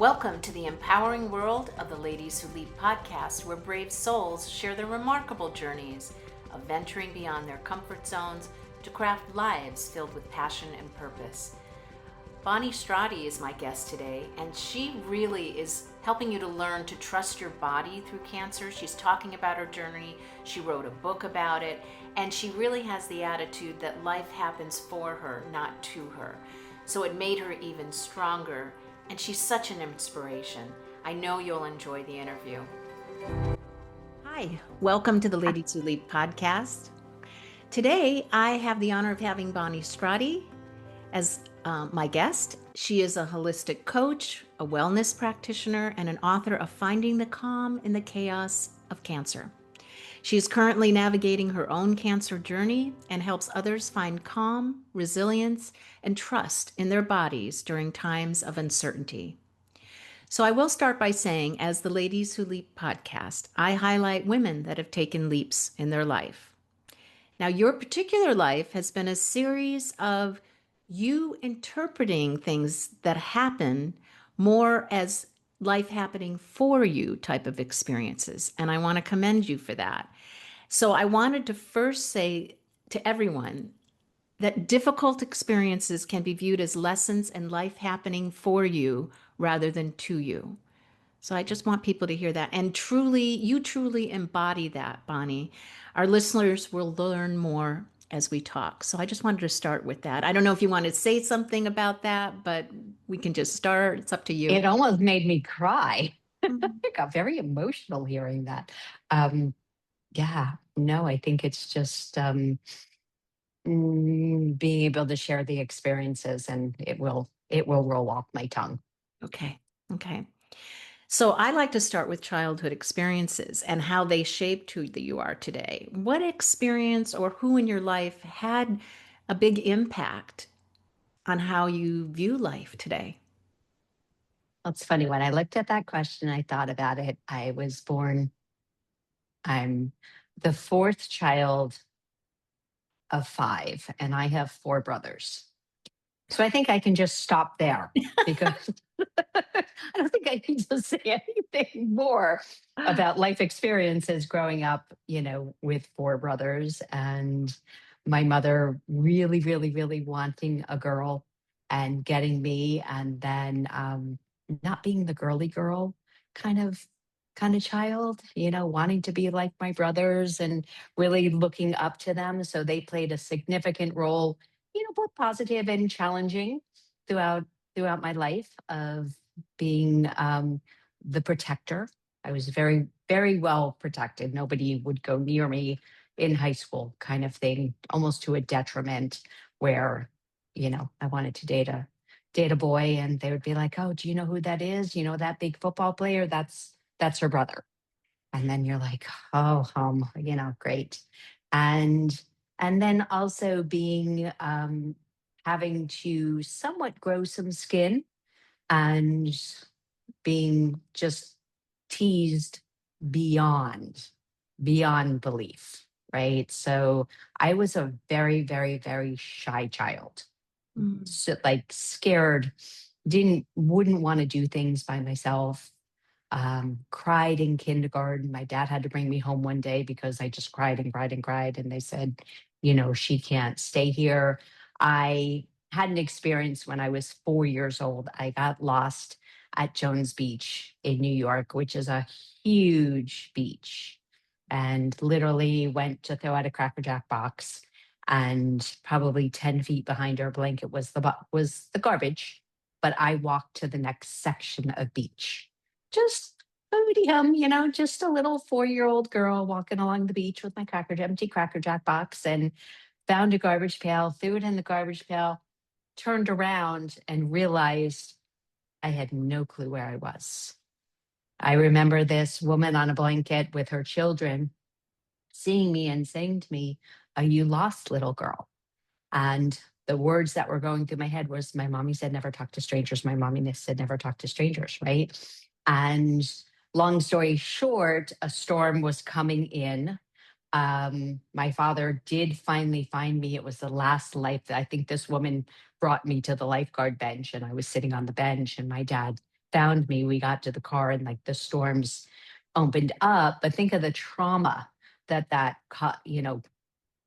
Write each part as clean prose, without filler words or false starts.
Welcome to the empowering world of the Ladies Who Leap podcast, where brave souls share their remarkable journeys of venturing beyond their comfort zones to craft lives filled with passion and purpose. Bonnie Strati is my guest today, and she really is helping you to learn to trust your body through cancer. She's talking about her journey. She wrote a book about it, and she really has the attitude that life happens for her, not to her. So it made her even stronger, and she's such an inspiration. I know you'll enjoy the interview. Hi, welcome to the Ladies Who Leap podcast. Today, I have the honor of having Bonnie Strati as my guest. She is a holistic coach, a wellness practitioner, and an author of Finding the Calm in the Chaos of Cancer. She is currently navigating her own cancer journey and helps others find calm, resilience, and trust in their bodies during times of uncertainty. So I will start by saying, as the Ladies Who Leap podcast, I highlight women that have taken leaps in their life. Now, your particular life has been a series of you interpreting things that happen more as life happening for you type of experiences. And I want to commend you for that. So I wanted to first say to everyone that difficult experiences can be viewed as lessons and life happening for you rather than to you. So I just want people to hear that. And you truly embody that, Bonnie. Our listeners will learn more as we talk. So I just wanted to start with that. I don't know if you want to say something about that, but we can just start. It's up to you. It almost made me cry. I got very emotional hearing that. I think it's just being able to share the experiences, and it will roll off my tongue. Okay. So I like to start with childhood experiences and how they shaped who you are today. What experience or who in your life had a big impact on how you view life today? Well, it's funny, when I looked at that question, I thought about it. I'm the fourth child of five, and I have four brothers. So I think I can just stop there because I don't think I need to say anything more about life experiences growing up, with four brothers, and my mother really, really, really wanting a girl and getting me, and then not being the girly girl kind of child, wanting to be like my brothers and really looking up to them. So they played a significant role, both positive and challenging throughout my life of being the protector. I was very, very well protected. Nobody would go near me in high school, kind of thing, almost to a detriment where, I wanted to date a boy, and they would be like, "Oh, do you know who that is? You know, that big football player? That's her brother." And then you're like, "Oh, great." And then also being having to somewhat grow some skin and being just teased beyond belief, right? So I was a very, very, very shy child. So, like, scared, wouldn't want to do things by myself. Cried in kindergarten. My dad had to bring me home one day because I just cried and cried and cried. And they said, she can't stay here. I had an experience when I was 4 years old. I got lost at Jones Beach in New York, which is a huge beach, and literally went to throw out a Cracker Jack box. And probably 10 feet behind our blanket was the garbage. But I walked to the next section of beach, just booty hum, just a little 4-year-old girl walking along the beach with my empty Cracker Jack box, and found a garbage pail, threw it in the garbage pail, turned around and realized I had no clue where I was. I remember this woman on a blanket with her children seeing me and saying to me, "Are you lost, little girl?" And the words that were going through my head was, my mommy said never talk to strangers. My mommy said never talk to strangers, right? And long story short, a storm was coming in. My father did finally find me. It was the last life. I think this woman brought me to the lifeguard bench, and I was sitting on the bench, and my dad found me, we got to the car and like the storms opened up. But think of the trauma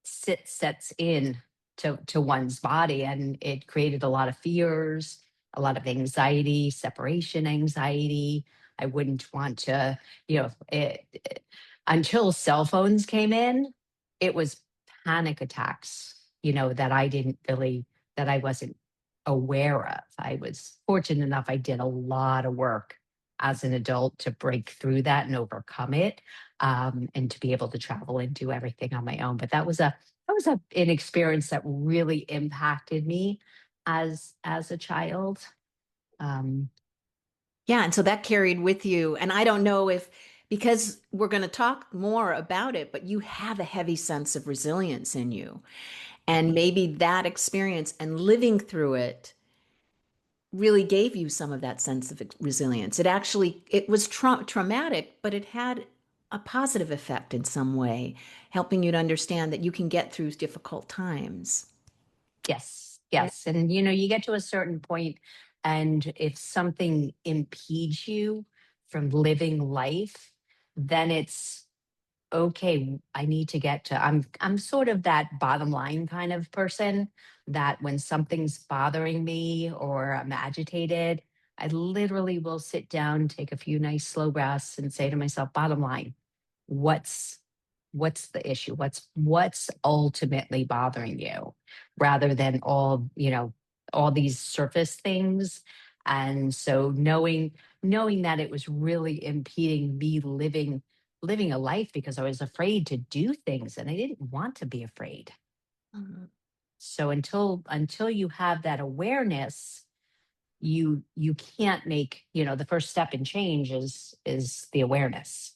sets in to one's body, and it created a lot of fears, a lot of anxiety, separation anxiety. I wouldn't want to, until cell phones came in, it was panic attacks, that I wasn't aware of. I was fortunate enough, I did a lot of work as an adult to break through that and overcome it, and to be able to travel and do everything on my own. But an experience that really impacted me as a child. Um, Yeah, and so that carried with you. And I don't know if, because we're going to talk more about it, but you have a heavy sense of resilience in you. And maybe that experience and living through it really gave you some of that sense of resilience. It was traumatic, but it had a positive effect in some way, helping you to understand that you can get through difficult times. yes, Yeah. yes. And you get to a certain point, and if something impedes you from living life, then it's okay. I need to get to, I'm sort of that bottom line kind of person, that when something's bothering me or I'm agitated, I literally will sit down, take a few nice slow breaths and say to myself, bottom line, what's what's the issue? What's ultimately bothering you, rather than all these surface things. And so knowing that it was really impeding me living a life, because I was afraid to do things and I didn't want to be afraid. Mhm. So until you have that awareness, you can't make, the first step in change is the awareness.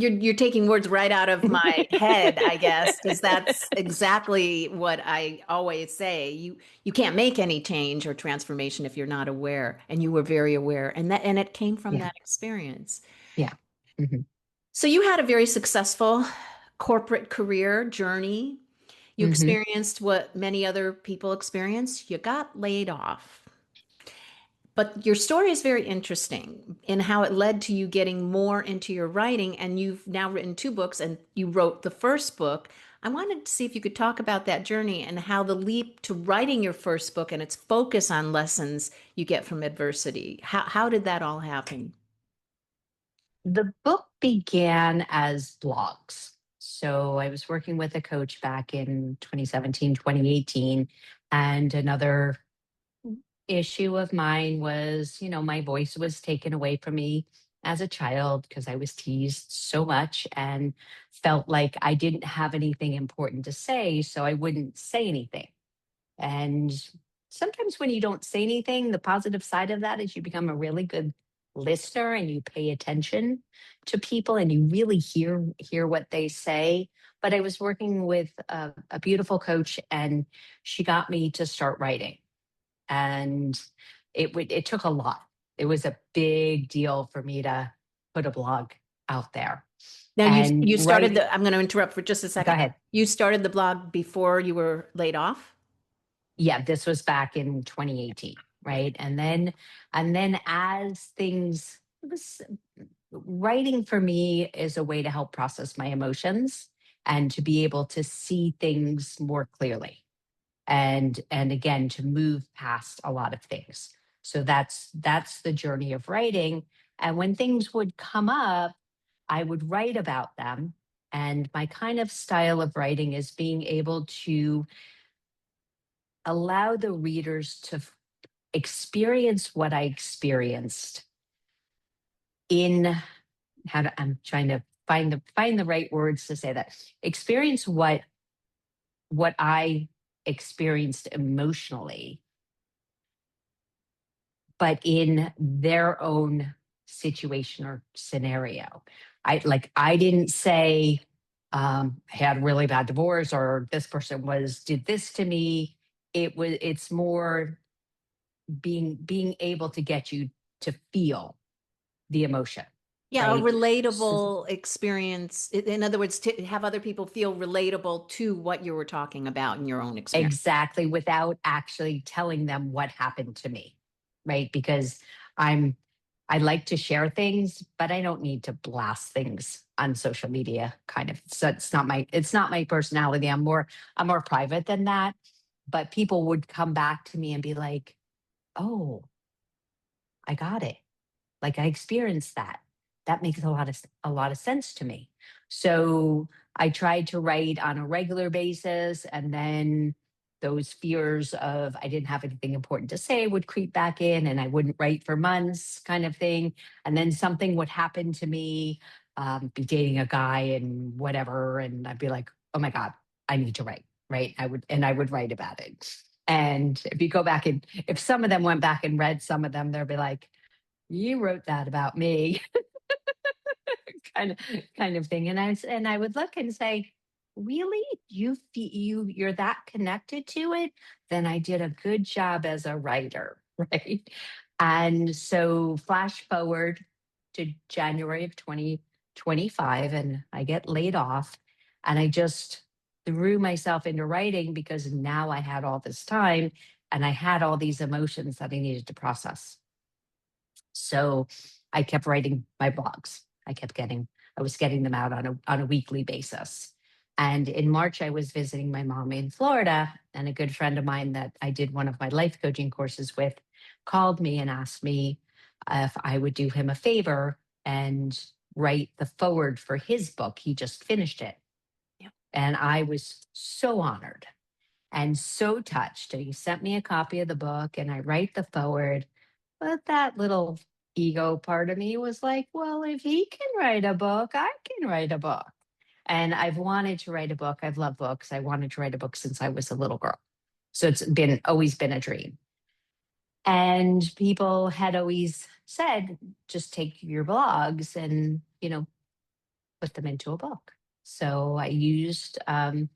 You're taking words right out of my head, I guess, because that's exactly what I always say. You can't make any change or transformation if you're not aware, and you were very aware, and it came from Yeah. that experience. Yeah. Mhm. So you had a very successful corporate career journey. You Mhm. experienced what many other people experience. You got laid off. But your story is very interesting in how it led to you getting more into your writing, and you've now written two books, and you wrote the first book. I wanted to see if you could talk about that journey and how the leap to writing your first book and its focus on lessons you get from adversity. How did that all happen? The book began as blogs. So I was working with a coach back in 2017, 2018, and another issue of mine was, my voice was taken away from me as a child because I was teased so much and felt like I didn't have anything important to say, so I wouldn't say anything. And sometimes when you don't say anything, the positive side of that is you become a really good listener and you pay attention to people and you really hear what they say. But I was working with a beautiful coach, and she got me to start writing, and it took a lot. It was a big deal for me to put a blog out there. Now And you started write, I'm going to interrupt for just a go second. ahead. You started the blog before you were laid off? Yeah, this was back in 2018, right? And then as things it was writing for me is a way to help process my emotions and to be able to see things more clearly, and again to move past a lot of things. So that's the journey of writing. And when things would come up, I would write about them. And my kind of style of writing is being able to allow the readers to experience what I experienced in I'm trying to find the right words to say that. Experience what I experienced emotionally, but in their own situation or scenario. I didn't say I had a really bad divorce or this person did this to me. It's more being able to get you to feel the emotion, Yeah, a right? relatable experience. In other words, to have other people feel relatable to what you were talking about in your own experience. Exactly, without actually telling them what happened to me, right? Because I like to share things, but I don't need to blast things on social media. Kind of, so it's not my personality. I'm more private than that. But people would come back to me and be like, "Oh, I got it. Like I experienced that. That makes a lot of sense to me." So I tried to write on a regular basis, and then those fears of I didn't have anything important to say would creep back in, and I wouldn't write for months, kind of thing. And then something would happen to me, be dating a guy and whatever, and I'd be like, "Oh my god, I need to write." Right? I would write about it. And if you go back and if some of them went back and read some of them, they'll be like, "You wrote that about me," kind of kind of thing. And I would look and say, "Really? You're that connected to it? Then I did a good job as a writer," right? And so flash forward to January of 2025, and I get laid off, and I just threw myself into writing because now I had all this time and I had all these emotions that I needed to process. So I kept writing my blogs. I was getting them out on a weekly basis. And in March, I was visiting my mom in Florida, and a good friend of mine that I did one of my life coaching courses with called me and asked me if I would do him a favor and write the foreword for his book. He just finished it. Yep. And I was so honored and so touched. And he sent me a copy of the book, and I write the foreword. But that little ego part of me was like, well, if he can write a book, I can write a book. And I've wanted to write a book. I've loved books. I wanted to write a book since I was a little girl. So it's been always been a dream. And people had always said, just take your blogs and, put them into a book. So I used the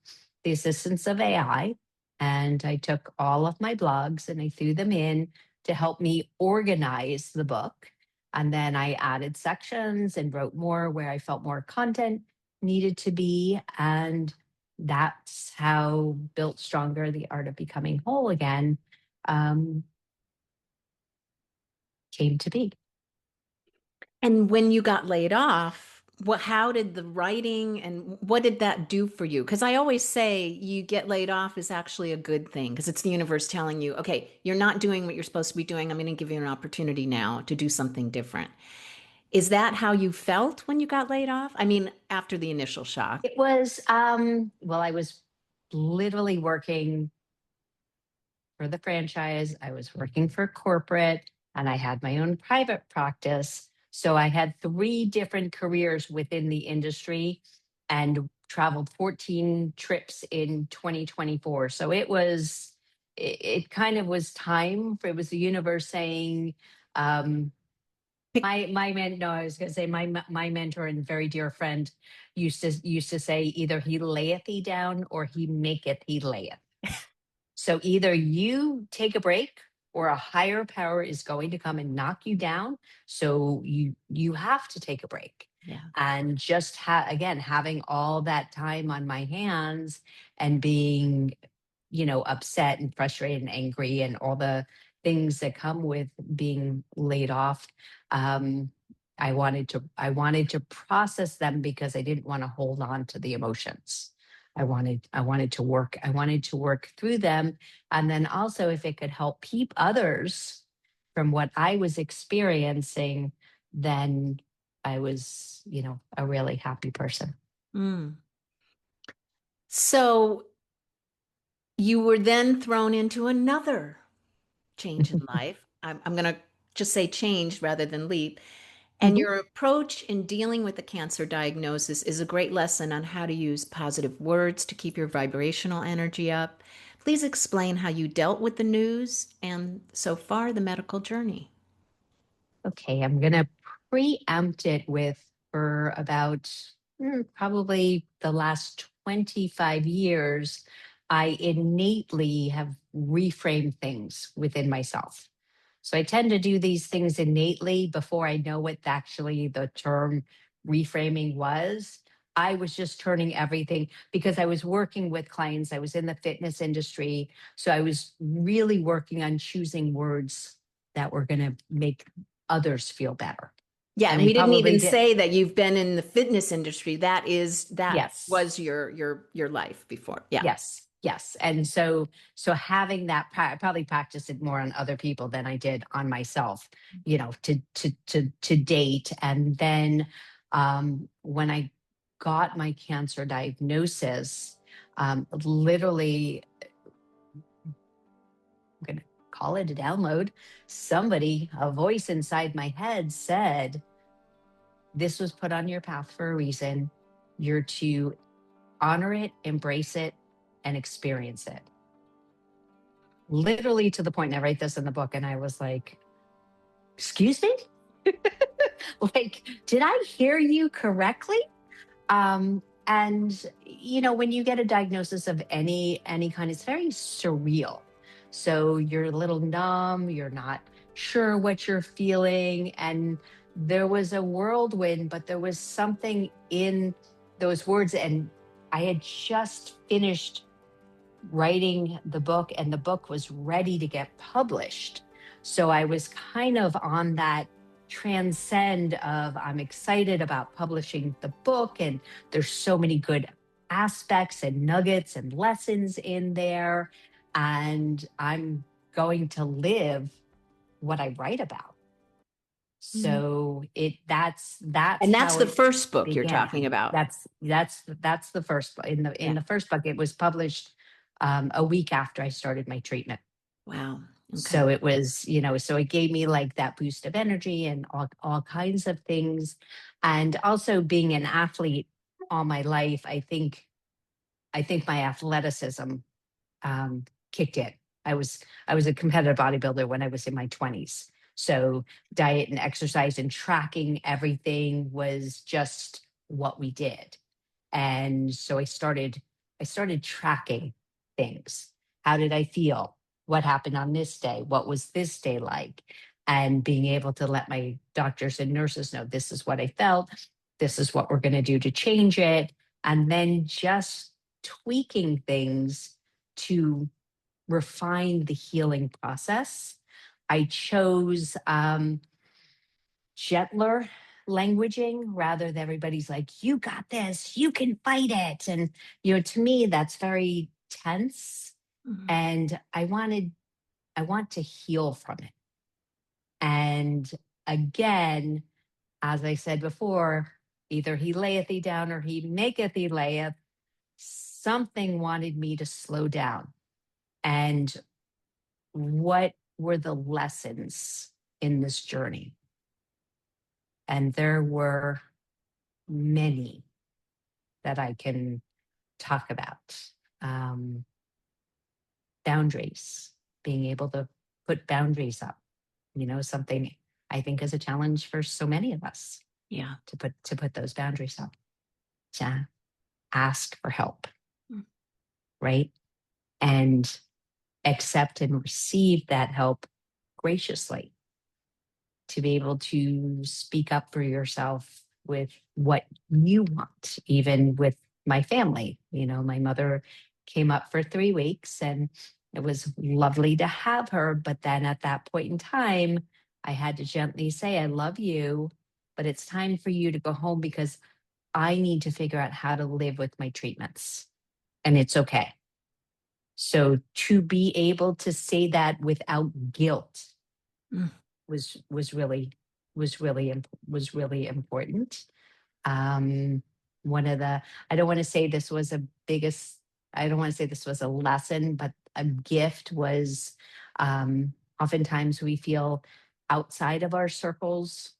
assistance of AI, and I took all of my blogs and I threw them in to help me organize the book. And then I added sections and wrote more where I felt more content needed to be. And that's how Built Stronger, the Art of Becoming Whole Again, um, came to be. And when you got laid off, how did the writing and what did that do for you? Because I always say you get laid off is actually a good thing because it's the universe telling you, okay, you're not doing what you're supposed to be doing. I'm going to give you an opportunity now to do something different. Is that how you felt when you got laid off? I mean, after the initial shock. It was, well, I was literally working for the franchise. I was working for corporate, and I had my own private practice. So I had three different careers within the industry and traveled 14 trips in 2024. So it kind of was time for, it was the universe saying, no, I was going to say my mentor and very dear friend used to say, either he layeth thee down or he maketh thee layeth. So either you take a break or a higher power is going to come and knock you down. So you have to take a break. Yeah. And just again, having all that time on my hands and being, upset and frustrated and angry and all the things that come with being laid off. I wanted to process them because I didn't want to hold on to the emotions. I wanted to work through them. And then also if it could help keep others from what I was experiencing, then I was, a really happy person. Mm. So you were then thrown into another change in life. I'm going to just say change rather than leap. And Mhm. your approach in dealing with the cancer diagnosis is a great lesson on how to use positive words to keep your vibrational energy up. Please explain how you dealt with the news and so far the medical journey. Okay, I'm going to preempt it with for about probably the last 25 years, I innately have reframed things within myself. So I tend to do these things innately before I know what actually the term reframing was. I was just turning everything because I was working with clients. I was in the fitness industry. So I was really working on choosing words that were going to make others feel better. Yeah, And and I we didn't probably even did. say that you've been in the fitness industry. That Yes. was your life before. Yeah. Yes. Yes. And so having that, I probably practiced it more on other people than I did on myself, to date. And then when I got my cancer diagnosis, literally, I'm going to call it a download. A voice inside my head said, this was put on your path for a reason. You're to honor it, embrace it, and experience it. Literally to the point, and I write this in the book, and I was like, excuse me? Like, did I hear you correctly? And when you get a diagnosis of any kind, it's very surreal. So you're a little numb, you're not sure what you're feeling. And there was a whirlwind, but there was something in those words. And I had just finished writing the book, and the book was ready to get published. So I was kind of on that transcend of, I'm excited about publishing the book, and there's so many good aspects and nuggets and lessons in there, and I'm going to live what I write about. So that's And that's how the it first book you're talking began. about. That's the first book. In the first book, it was published a week after I started my treatment. Wow. Okay. So it was, so it gave me like that boost of energy and all kinds of things. And also being an athlete all my life, I think my athleticism kicked in. I was a competitive bodybuilder when I was in my 20s. So diet and exercise and tracking everything was just what we did. And so I started tracking things. How did I feel? What happened on this day? What was this day like? And being able to let my doctors and nurses know, this is what I felt. This is what we're going to do to change it. And then just tweaking things to refine the healing process. I chose gentler languaging rather than everybody's like, you got this, you can fight it. And, to me, that's very tense. Mhm. And I want to heal from it. And again, as I said before, either he layeth thee down or he maketh thee layeth. Something wanted me to slow down. And what were the lessons in this journey? And there were many that I can talk about. Boundaries, being able to put boundaries up, something I think is a challenge for so many of us. Yeah. To put those boundaries up, to ask for help, right? And accept and receive that help graciously, to be able to speak up for yourself with what you want, even with my family. My mother came up for 3 weeks, and it was lovely to have her. But then at that point in time, I had to gently say, I love you, but it's time for you to go home because I need to figure out how to live with my treatments. And it's okay. So to be able to say that without guilt was really important. One of the I don't want to say this was a biggest I don't want to say this was a lesson, but a gift was, oftentimes we feel outside of our circles,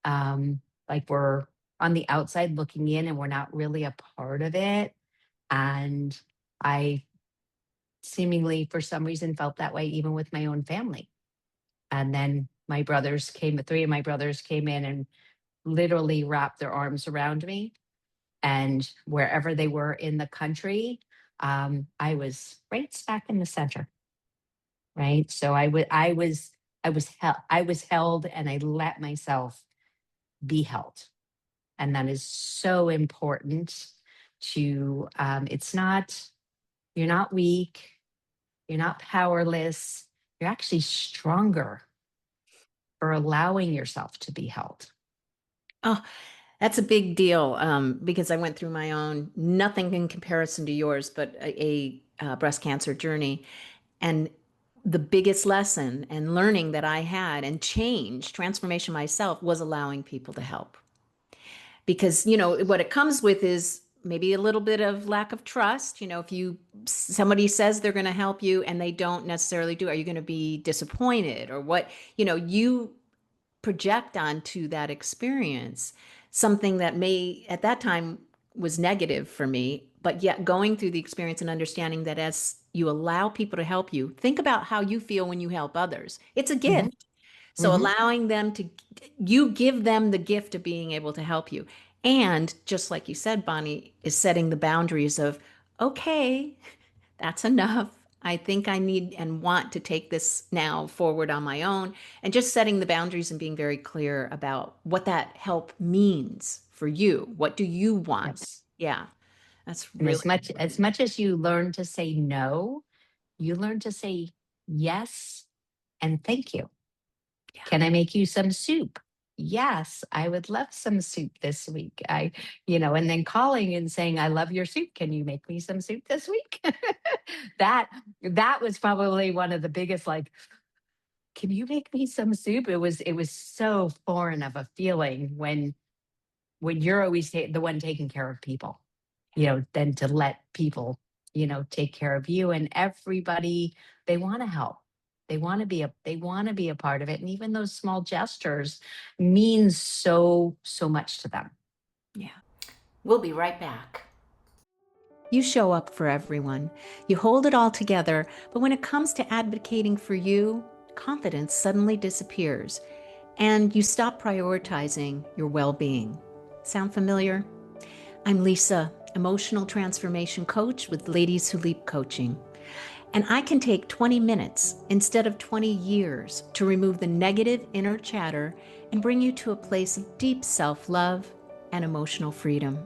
like we're on the outside looking in and we're not really a part of it. And I seemingly, for some reason, felt that way even with my own family. And then three of my brothers came in and literally wrapped their arms around me. And wherever they were in the country, I was right smack in the center. Right. So I was held, and I let myself be held. And that is so important to, you're not weak, you're not powerless, you're actually stronger for allowing yourself to be held. Oh, that's a big deal because I went through my own, nothing in comparison to yours, but a breast cancer journey. And the biggest lesson and learning that I had and change, transformation myself, was allowing people to help. Because, what it comes with is maybe a little bit of lack of trust. If somebody says they're going to help you and they don't necessarily do, are you going to be disappointed or what? You project onto that experience something that may at that time was negative for me, but yet going through the experience and understanding that as you allow people to help you, think about how you feel when you help others. It's a Mm-hmm. gift. So Mm-hmm. allowing them to, you give them the gift of being able to help you. And just like you said, Bonnie, is setting the boundaries of, okay, that's enough. I think I need and want to take this now forward on my own, and just setting the boundaries and being very clear about what that help means for you. What do you want? Yes. Yeah, that's And really as much as you learn to say no, you learn to say yes and thank you. yeah. Can I make you some soup? Yes, I would love some soup this week. And then calling and saying, I love your soup. Can you make me some soup this week? that that was probably one of the biggest, like, can you make me some soup? It was so foreign of a feeling when you're always the one taking care of people, than to let people, take care of you. And everybody, they want to help. They want to be a part of it. And even those small gestures means so, so much to them. Yeah. We'll be right back. You show up for everyone. You hold it all together, but when it comes to advocating for you, confidence suddenly disappears and you stop prioritizing your well being. Sound familiar? I'm Lisa, emotional transformation coach with Ladies Who Leap Coaching. And I can take 20 minutes instead of 20 years to remove the negative inner chatter and bring you to a place of deep self love and emotional freedom.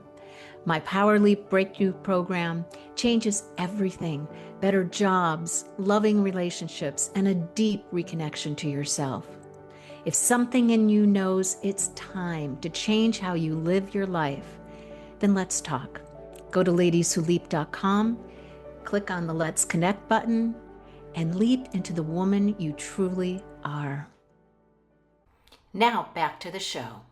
My Power Leap Breakthrough program changes everything: better jobs, loving relationships, and a deep reconnection to yourself. If something in you knows it's time to change how you live your life, then let's talk. Go to ladieswholeap.com, click on the Let's Connect button, and leap into the woman you truly are. Now back to the show.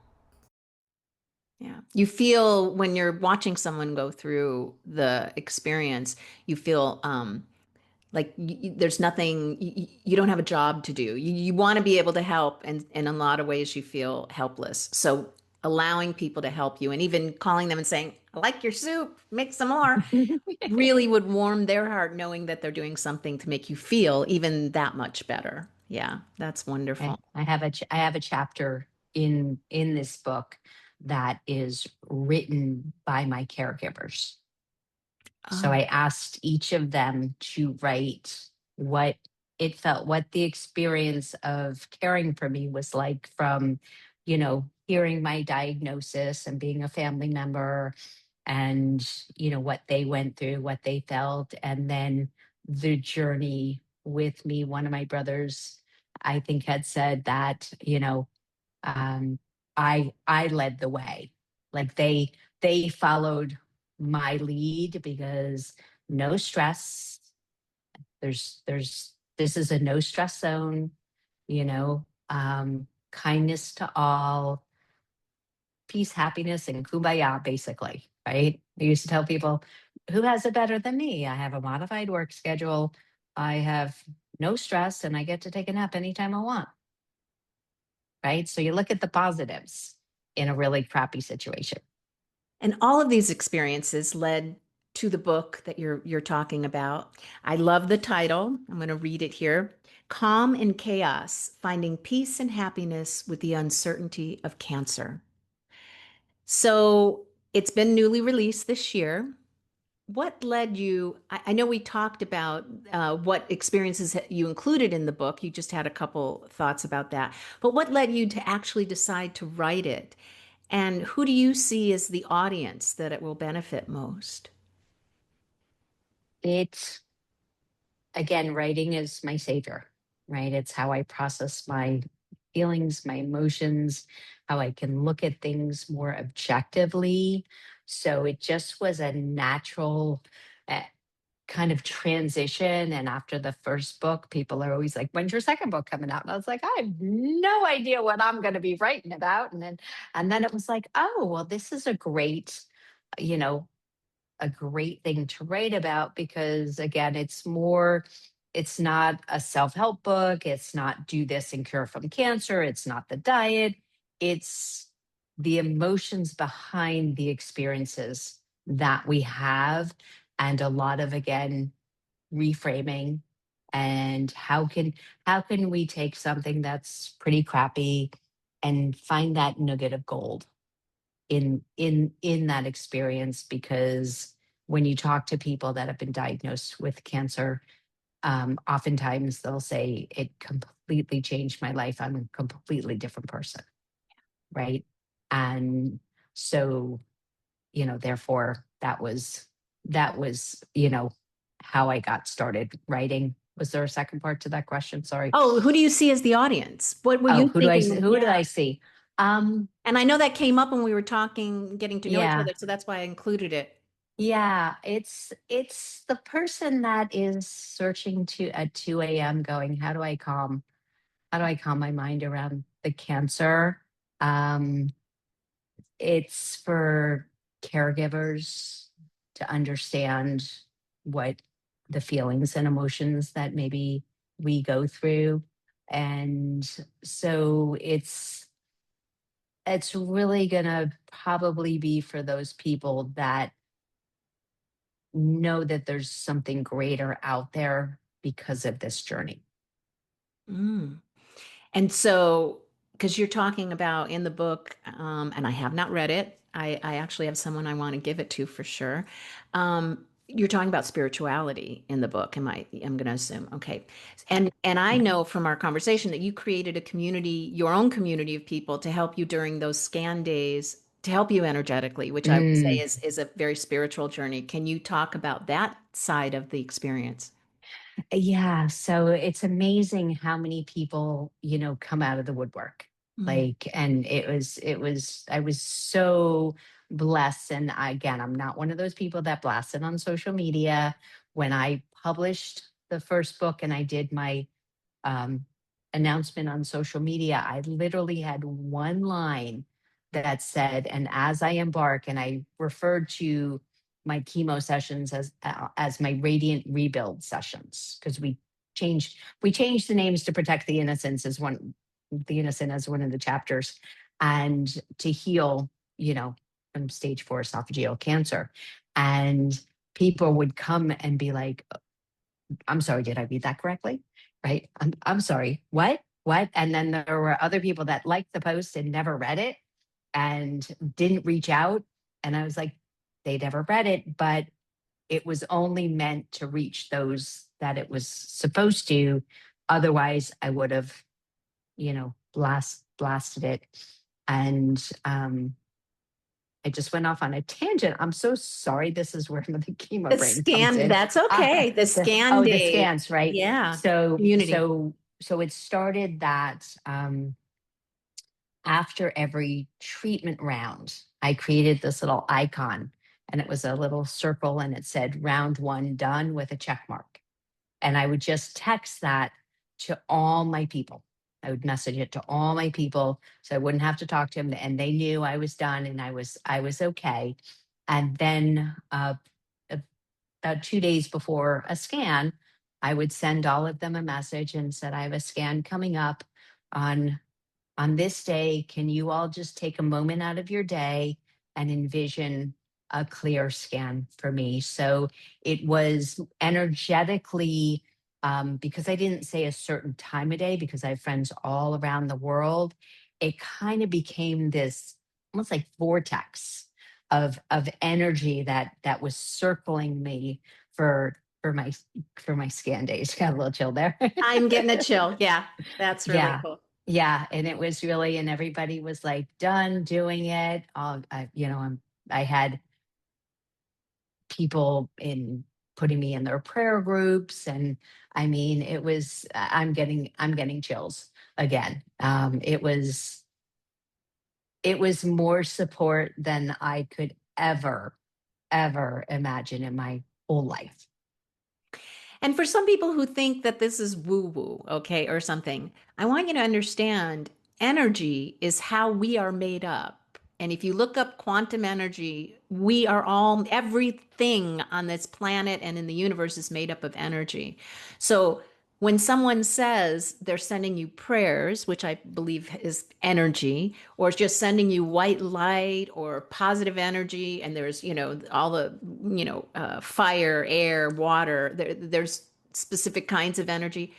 Yeah. You feel when you're watching someone go through the experience, you feel like there's nothing, you don't have a job to do. You want to be able to help, and in a lot of ways you feel helpless. So allowing people to help you and even calling them and saying, I like your soup, make some more, really would warm their heart knowing that they're doing something to make you feel even that much better. Yeah, that's wonderful. I have a chapter in this book that is written by my caregivers. So Oh, I asked each of them to write what what the experience of caring for me was like, from, hearing my diagnosis and being a family member, and, what they went through, what they felt, and then the journey with me. One of my brothers, I think, had said that, um, I led the way. Like, they followed my lead, because no stress. There's This is a no stress zone. Kindness to all, peace, happiness, and kumbaya, basically. Right? I used to tell people, who has it better than me? I have a modified work schedule. I have no stress, and I get to take a nap anytime I want. Right? So you look at the positives in a really crappy situation. and all of these experiences led to the book that you're talking about. I love the title. I'm going to read it here. Calm in Chaos: Finding Peace and Happiness with the Uncertainty of Cancer. So, it's been newly released this year. What led you? I know we talked about what experiences you included in the book. You just had a couple thoughts about that. But what led you to actually decide to write it? And who do you see as the audience that it will benefit most? It's, again, writing is my savior, right? It's how I process my feelings, my emotions, how I can look at things more objectively. So it just was a natural uh, kind of transition. And after the first book, people are always like, "When's your second book coming out?" And I was like, "I have no idea what I'm going to be writing about." And then it was like, "Oh, well, this is a great, you know, a great thing to write about because again, it's not a self-help book, it's not do this and cure from cancer, it's not the diet, it's the emotions behind the experiences that we have, and a lot of, again, reframing, and how can we take something that's pretty crappy and find that nugget of gold in that experience. Because when you talk to people that have been diagnosed with cancer, oftentimes they'll say it completely changed my life, I'm a completely different person, right? And so, therefore that was how I got started writing. Was there a second part to that question? Sorry. Oh, who do you see as the audience? What were Oh, you who do I thinking? who did Yeah. I see? um And I know that came up when we were talking, getting to know each yeah. other, so that's why I included it. Yeah, it's the person that is searching to at 2 a.m. going, how do I calm my mind around the cancer? Um, it's for caregivers to understand what the feelings and emotions that maybe we go through. And so it's really gonna probably be for those people that know that there's something greater out there because of this journey. Mm. And so, because you're talking about in the book, and I have not read it, I actually have someone I want to give it to for sure. You're talking about spirituality in the book. I'm going to assume. Okay. And I Right. know from our conversation that you created a community, your own community of people to help you during those scan days, to help you energetically, which I would say Mm, is a very spiritual journey. Can you talk about that side of the experience? yeah. So it's amazing how many people, come out of the woodwork. Mm. And I was so blessed. And again, I'm not one of those people that blast it on social media. When I published the first book and I did my um, announcement on social media, I literally had one line that said, "And as I embark," and I referred to my chemo sessions as my radiant rebuild sessions, because we changed the names to protect the innocent as one of the chapters, and to heal, from stage 4 esophageal cancer. And people would come and be like, "I'm sorry, did I read that correctly?" Right? I'm sorry. What? What? And then there were other people that liked the post and never read it and didn't reach out. And I was like, they never read it, but it was only meant to reach those that it was supposed to. Otherwise, I would have, blasted it. And I just went off on a tangent. I'm so sorry. This is where the chemo The brain comes scan, in. that's okay. The scan The day. scans, right? Yeah. So, Community. so, so it started that after every treatment round, I created this little icon, and it was a little circle, and it said "round 1 done" with a check mark. And I would just text that to all my people. I would message it to all my people so I wouldn't have to talk to them, and they knew I was done and I was okay. And then about 2 days before a scan, I would send all of them a message and said, "I have a scan coming up on this day. Can you all just take a moment out of your day and envision a clear scan for me?" So it was energetically, because I didn't say a certain time of day, because I have friends all around the world, it kind of became this almost like vortex of energy that was circling me for for my for my scan days. Got a little chill there. I'm getting a chill. Yeah, that's really Yeah. cool. Yeah. And it was really, and everybody was like done doing it. I had people in putting me in their prayer groups. And I mean, I'm getting chills. again. It was more support than I could ever imagine in my whole life. And for some people who think that this is woo woo, okay, or something, I want you to understand energy is how we are made up. And if you look up quantum energy, we are all, everything on this planet and in the universe is made up of energy. So when someone says they're sending you prayers, which I believe is energy, or just sending you white light or positive energy, and there's, all the, fire, air, water, there's specific kinds of energy.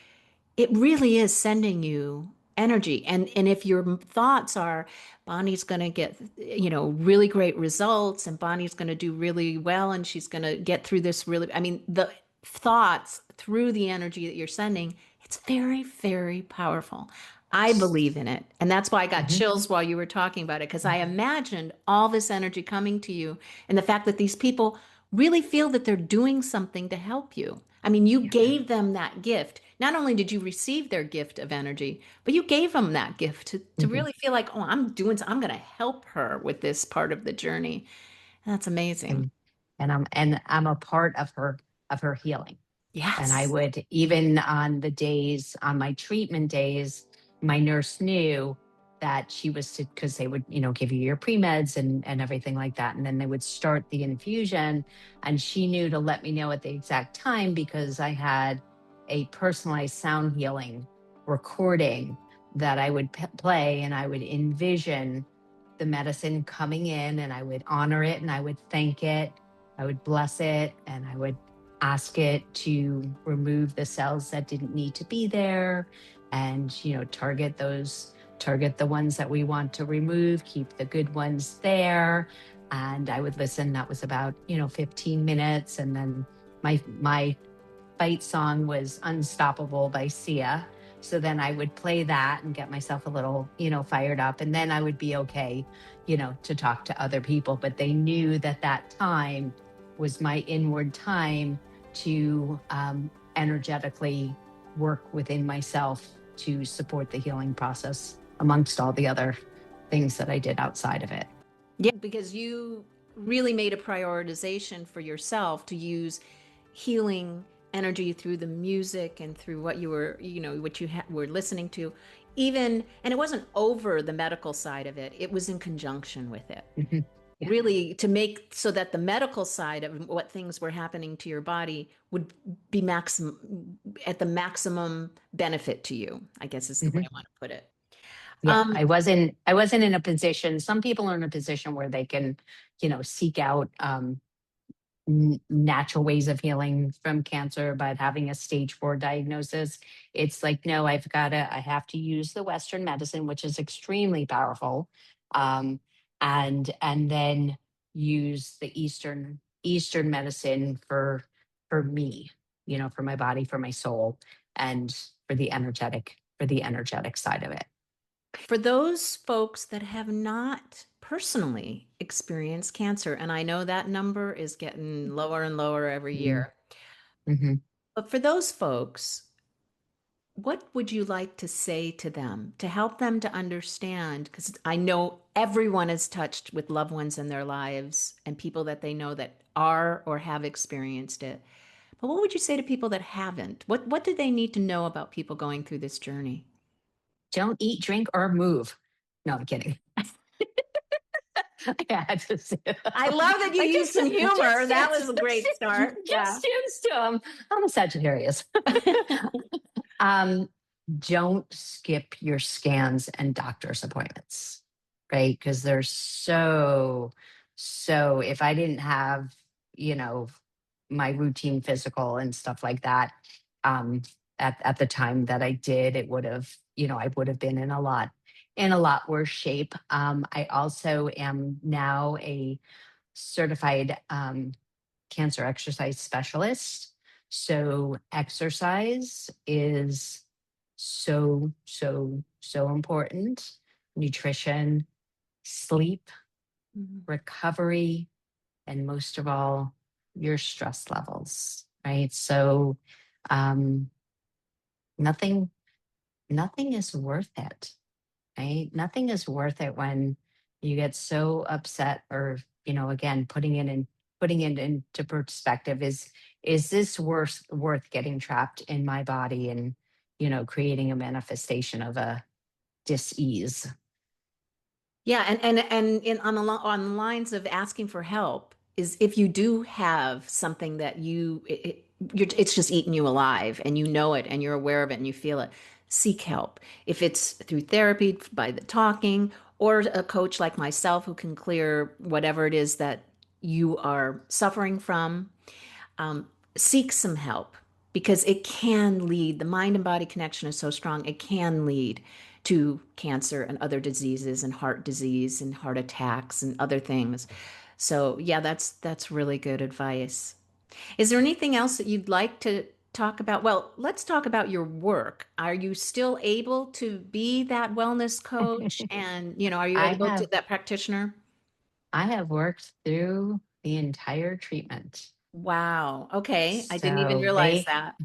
It really is sending you energy. And if your thoughts are, Bonnie's going to get, really great results, and Bonnie's going to do really well, and she's going to get through this really, I mean, the thoughts through the energy that you're sending, it's very, very powerful. I believe in it. And that's why I got Mhm. chills while you were talking about it, because I imagined all this energy coming to you and the fact that these people really feel that they're doing something to help you. I mean, you Yeah. gave them that gift. Not only did you receive their gift of energy, but you gave them that gift to Mhm. really feel like, oh, I'm going to help her with this part of the journey. That's amazing. And I'm a part of her healing. And I Yes. would, even on my treatment days, my nurse knew that she was to, because they would, give you your pre-meds and everything like that. And then they would start the infusion. And she knew to let me know at the exact time, because I had a personalized sound healing recording that I would play, and I would envision the medicine coming in, and I would honor it, and I would thank it. I would bless it, and I would ask it to remove the cells that didn't need to be there, and target the ones that we want to remove, keep the good ones there. And I would listen. That was about 15 minutes. And then my fight song was Unstoppable by Sia. So then I would play that and get myself a little, fired up. And then I would be okay, to talk to other people. But they knew that that time was my inward time to energetically work within myself to support the healing process, amongst all the other things that I did outside of it. Yeah, because you really made a prioritization for yourself to use healing energy through the music and through what you were, what you were listening to. Even, and it wasn't over the medical side of it, it was in conjunction with it. Mhm. Yeah. Really, to make so that the medical side of what things were happening to your body would be at the maximum benefit to you, I guess is the way Mhm. I want to put it. Yeah, Um, I wasn't in a position. Some people are in a position where they can, seek out natural ways of healing from cancer, but having a stage 4 diagnosis, it's like, no, I have to use the Western medicine, which is extremely powerful. And then use the Eastern medicine for me, for my body, for my soul, and for the energetic side of it. for those folks that have not personally experienced cancer, and I know that number is getting lower and lower every year, Mm-hmm. but for those folks, what would you like to say to them to help them to understand? Because I know everyone is touched with loved ones in their lives and people that they know that are or have experienced it. But what would you say to people that haven't? What do they need to know about people going through this journey? Don't eat, drink, or move. No, I'm kidding. I just I love that you like used some humor. That was a great start. Yeah. just used to I'm a Sagittarius. um, don't skip your scans and doctor's appointments, right? Because they're so. If I didn't have, you know, my routine physical and stuff like that, um, at the time that I did, it would have, I would have been in a lot worse shape. I also am now a certified cancer exercise specialist. So exercise is so important. Nutrition, sleep, Mhm. recovery, and most of all, your stress levels, right? So um, nothing nothing is worth it, right? Nothing is worth it when you get so upset, or, again, putting it into perspective. Is this worth getting trapped in my body and, creating a manifestation of a dis-ease? Yeah, and on the lines of asking for help is if you do have something that it's just eating you alive and you know it and you're aware of it and you feel it, seek help. If it's through therapy by the talking or a coach like myself who can clear whatever it is that you are suffering from, seek some help because it can lead, the mind and body connection is so strong, it can lead to cancer and other diseases and heart disease and heart attacks and other things. So, yeah, that's really good advice. Is there anything else that you'd like to talk about? Well, let's talk about your work. Are you still able to be that wellness coach and, are you I able to have that practitioner? I have worked through the entire treatment. Wow. Okay. I didn't even So realize they that.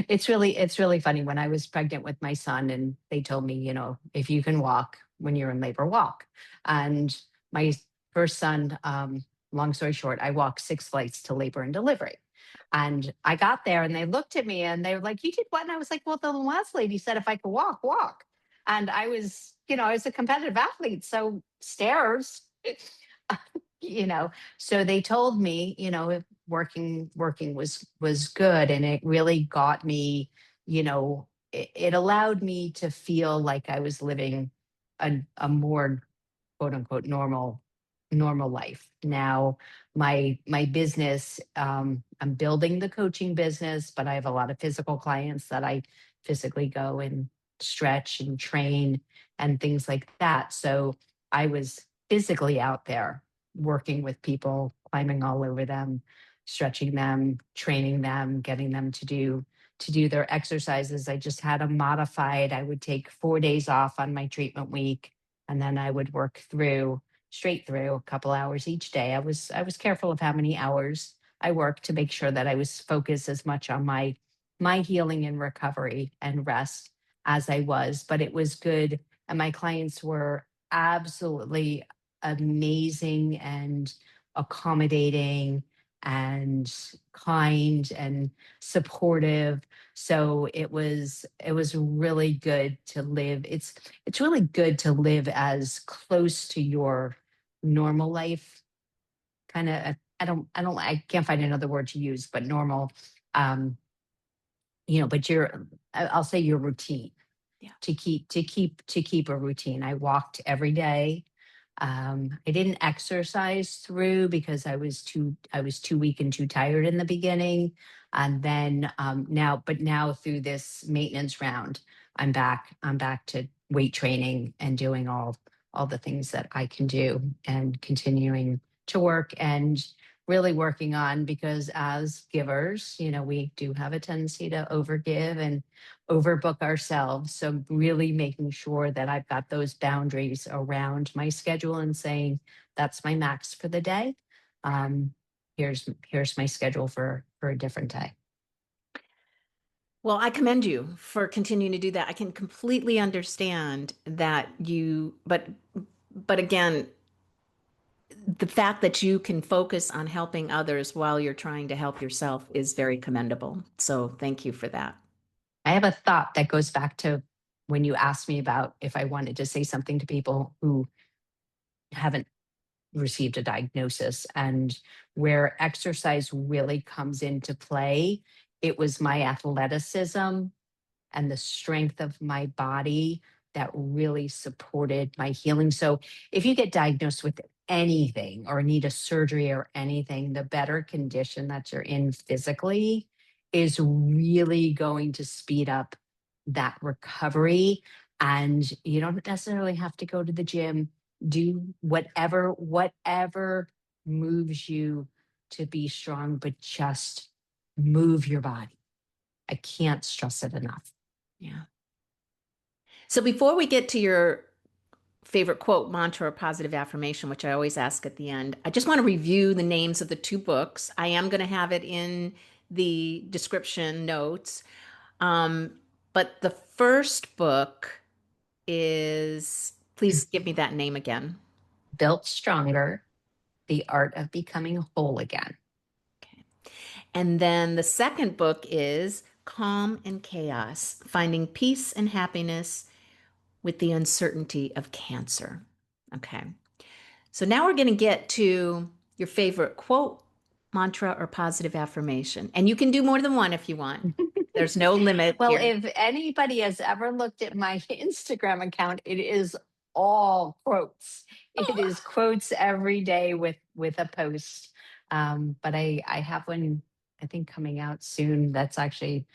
it's really funny. When I was pregnant with my son, and they told me, if you can walk when you're in labor, walk. And my first son, long story short, I walked 6 flights to labor and delivery. And I got there and they looked at me and they were like, "You did what?" And I was like, "Well, the last lady said if I could walk, walk." And I was a competitive athlete, so stairs. you know so they told me, working was good, and it really got me. It allowed me to feel like I was living a more, quote unquote, normal life. Now, my business, I'm building the coaching business, but I have a lot of physical clients that I physically go and stretch and train and things like that. So I was physically out there working with people, climbing all over them, stretching them, training them, getting them to do their exercises. I just had them modified. I would take 4 days off on my treatment week, and then I would work straight through a couple hours each day. I was careful of how many hours I worked to make sure that I was focused as much on my healing and recovery and rest as I was. But it was good, and my clients were absolutely amazing and accommodating and kind and supportive. So it was really good to live. It's really good to live as close to your normal life, kind of. I can't find another word to use, but normal. um but I'll say your routine, Yeah. to keep a routine. I walked every day. I didn't exercise through because I was too weak and too tired in the beginning. And then, now through this maintenance round, I'm back to weight training and doing all the things that I can do, and continuing to work and really working on, because as givers, we do have a tendency to overgive and overbook ourselves. So really making sure that I've got those boundaries around my schedule and saying, that's my max for the day. Um, here's my schedule for a different day. Well, I commend you for continuing to do that. I can completely understand that but again, the fact that you can focus on helping others while you're trying to help yourself is very commendable. So thank you for that. I have a thought that goes back to when you asked me about if I wanted to say something to people who haven't received a diagnosis, and where exercise really comes into play. It was my athleticism and the strength of my body that really supported my healing. So if you get diagnosed with anything or need a surgery or anything, the better condition that you're in physically is really going to speed up that recovery. And you don't necessarily have to go to the gym. Do whatever moves you to be strong, but just move your body. I can't stress it enough. Yeah. So before we get to your favorite quote, mantra, or positive affirmation, which I always ask at the end, I just want to review the names of the two books. I am going to have it in the description notes. Um, But the first book is, please give me that name again. Built Stronger, The Art of Becoming Whole Again. Okay. And then the second book is Calm and Chaos, Finding Peace and Happiness with the Uncertainty of Cancer. Okay. So now we're going to get to your favorite quote, mantra, or positive affirmation. And you can do more than one if you want. There's no limit Well, here. if anybody has ever looked at my Instagram account, it is all quotes. It is quotes every day with a post. But I have one, I think, coming out soon. That's actually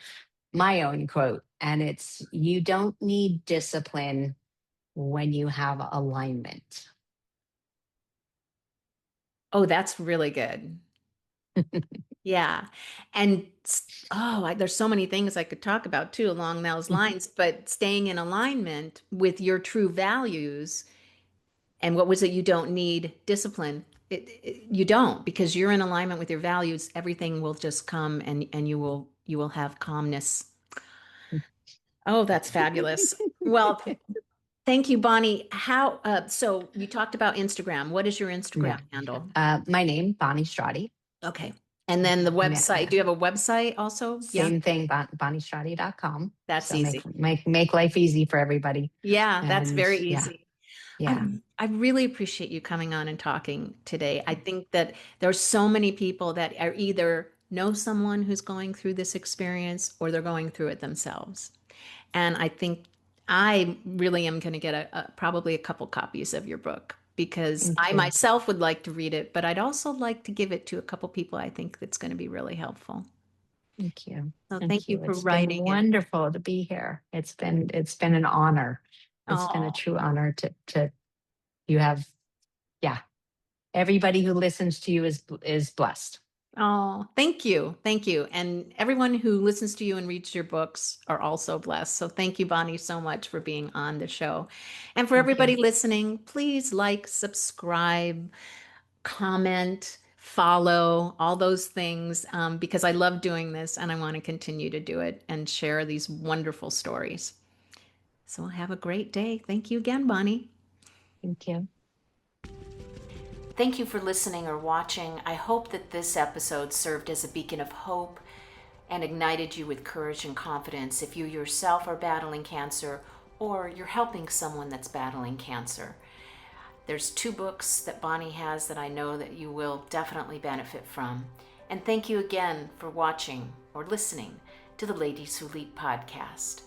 my own quote, and it's, "You don't need discipline when you have alignment." Oh, that's really good. Yeah. And there's so many things I could talk about too along those lines, but staying in alignment with your true values. And what was it? You don't need discipline. You don't, because you're in alignment with your values. Everything will just come, and you will have calmness. Oh, that's fabulous. Well, thank you, Bonnie. So you talked about Instagram. What is your Yeah. Instagram handle? My name, Bonnie Strati. Okay. And then the website. Yeah. Do you have a website also? Yeah, Same thing, bonniestrati.com. that's So easy. make life easy for everybody. Yeah, that's And very yeah, easy. yeah. I really appreciate you coming on and talking today. I think that there are so many people that are either know someone who's going through this experience or they're going through it themselves. And I think I really am going to get probably a couple copies of your book because Thank I you. myself would like to read it, but I'd also like to give it to a couple people I think that's going to be really helpful. Thank you. So thank Thank you you. for It's been writing it. wonderful to be here. It's been an honor. It's been a Oh. true honor to you have, yeah. Everybody who listens to you is blessed. Oh, thank you. Thank you. And everyone who listens to you and reads your books are also blessed. So thank you, Bonnie, so much for being on the show. And for Thank everybody you. listening, please like, subscribe, comment, follow, all those things, because I love doing this and I want to continue to do it and share these wonderful stories. So have a great day. Thank you again, Bonnie. Thank you. Thank you for listening or watching. I hope that this episode served as a beacon of hope and ignited you with courage and confidence if you yourself are battling cancer or you're helping someone that's battling cancer. There's 2 books that Bonnie has that I know that you will definitely benefit from. And thank you again for watching or listening to the Ladies Who Leap podcast.